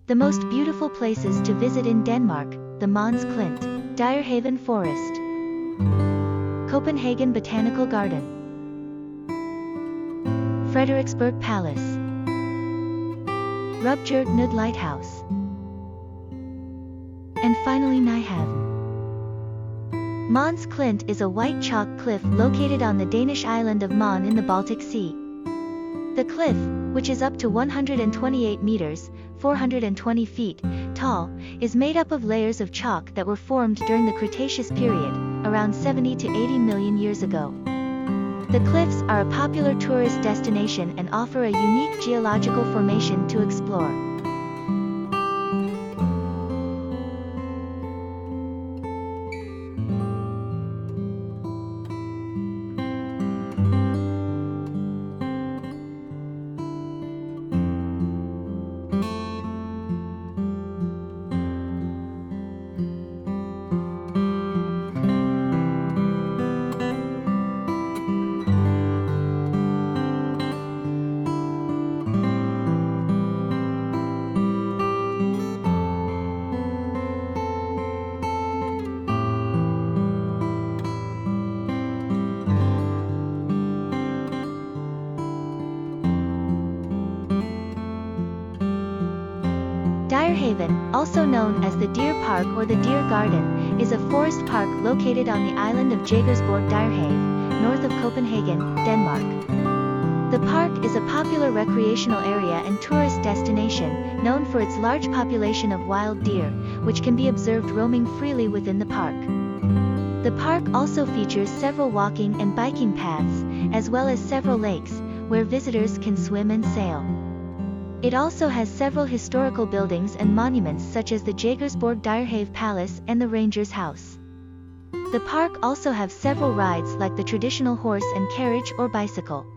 The most beautiful places to visit in Denmark: the Mons Klint, Dyrehaven Forest, Copenhagen Botanical Garden, Frederiksberg Palace, Rubjerg Knude lighthouse, and finally Nyhavn. Mons Klint is a white chalk cliff located on the Danish island of Mons in the Baltic Sea. The cliff, which is up to 128 meters, 420 feet, tall, is made up of layers of chalk that were formed during the Cretaceous period, around 70 to 80 million years ago. The cliffs are a popular tourist destination and offer a unique geological formation to explore. Dyrehaven, also known as the Deer Park or the Deer Garden, is a forest park located on the island of Djegersborg Dyrehaven, north of Copenhagen, Denmark. The park is a popular recreational area and tourist destination, known for its large population of wild deer, which can be observed roaming freely within the park. The park also features several walking and biking paths, as well as several lakes, where visitors can swim and sail. It also has several historical buildings and monuments such as the Djegersborg Dyrehaven Palace and the Ranger's House. The park also has several rides like the traditional horse and carriage or bicycle.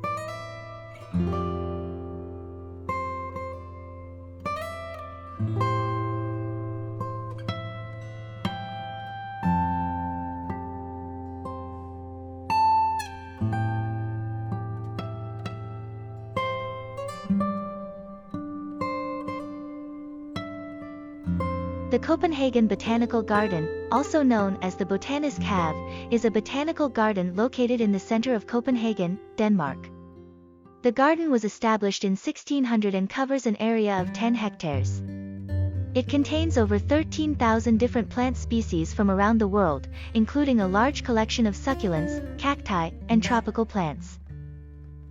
The Copenhagen Botanical Garden, also known as the Botanisk Have, is a botanical garden located in the center of Copenhagen, Denmark. The garden was established in 1600 and covers an area of 10 hectares. It contains over 13,000 different plant species from around the world, including a large collection of succulents, cacti, and tropical plants.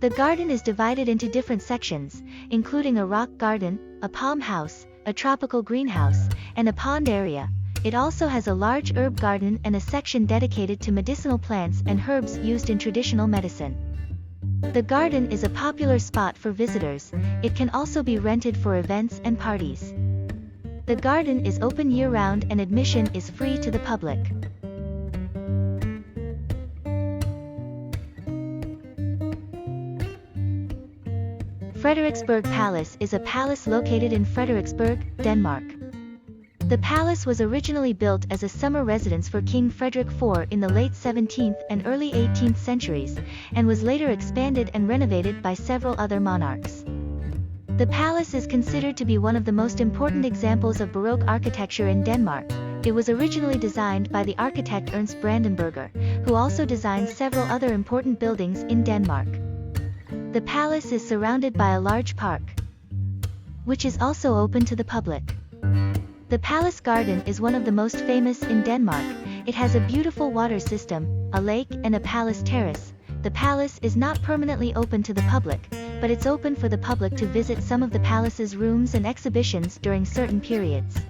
The garden is divided into different sections, including a rock garden, a palm house, a tropical greenhouse, and a pond area. It also has a large herb garden and a section dedicated to medicinal plants and herbs used in traditional medicine. The garden is a popular spot for visitors. It can also be rented for events and parties. The garden is open year-round and admission is free to the public. Frederiksberg Palace is a palace located in Frederiksberg, Denmark. The palace was originally built as a summer residence for King Frederik IV in the late 17th and early 18th centuries, and was later expanded and renovated by several other monarchs. The palace is considered to be one of the most important examples of Baroque architecture in Denmark. It was originally designed by the architect Ernst Brandenberger, who also designed several other important buildings in Denmark. The palace is surrounded by a large park, which is also open to the public. The palace garden is one of the most famous in Denmark. It has a beautiful water system, a lake, and a palace terrace. The palace is not permanently open to the public, but it's open for the public to visit some of the palace's rooms and exhibitions during certain periods.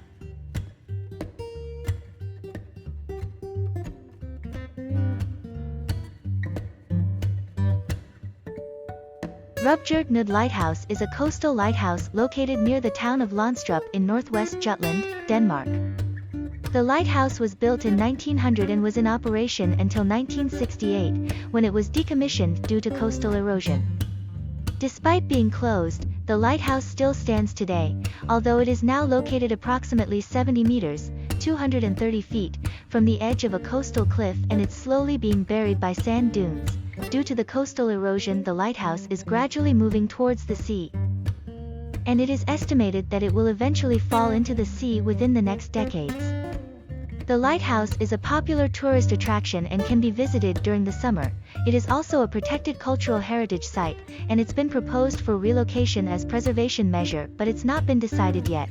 Rubjerg Knude Lighthouse is a coastal lighthouse located near the town of Lønstrup in northwest Jutland, Denmark. The lighthouse was built in 1900 and was in operation until 1968, when it was decommissioned due to coastal erosion. Despite being closed, the lighthouse still stands today, although it is now located approximately 70 meters, 230 feet, from the edge of a coastal cliff, and it's slowly being buried by sand dunes. Due to the coastal erosion, the lighthouse is gradually moving towards the sea. and it is estimated that it will eventually fall into the sea within the next decades. The lighthouse is a popular tourist attraction and can be visited during the summer. It is also a protected cultural heritage site, and it's been proposed for relocation as preservation measure, but it's not been decided yet.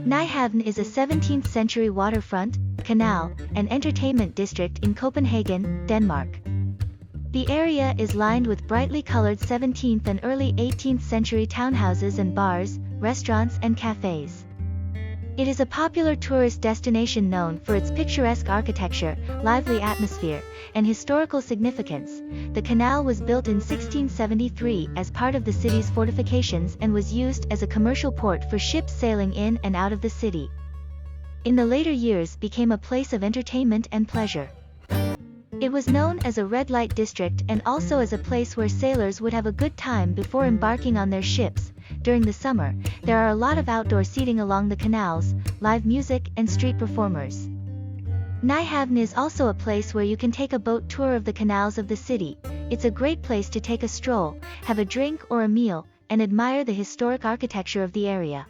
Nyhavn is a 17th-century waterfront, canal, and entertainment district in Copenhagen, Denmark. The area is lined with brightly colored 17th and early 18th century townhouses and bars, restaurants and cafes. It is a popular tourist destination known for its picturesque architecture, lively atmosphere, and historical significance. The canal was built in 1673 as part of the city's fortifications and was used as a commercial port for ships sailing in and out of the city. In the later years became a place of entertainment and pleasure. It was known as a red light district and also as a place where sailors would have a good time before embarking on their ships. During the summer, there are a lot of outdoor seating along the canals, live music and street performers. Nyhavn is also a place where you can take a boat tour of the canals of the city. It's a great place to take a stroll, have a drink or a meal, and admire the historic architecture of the area.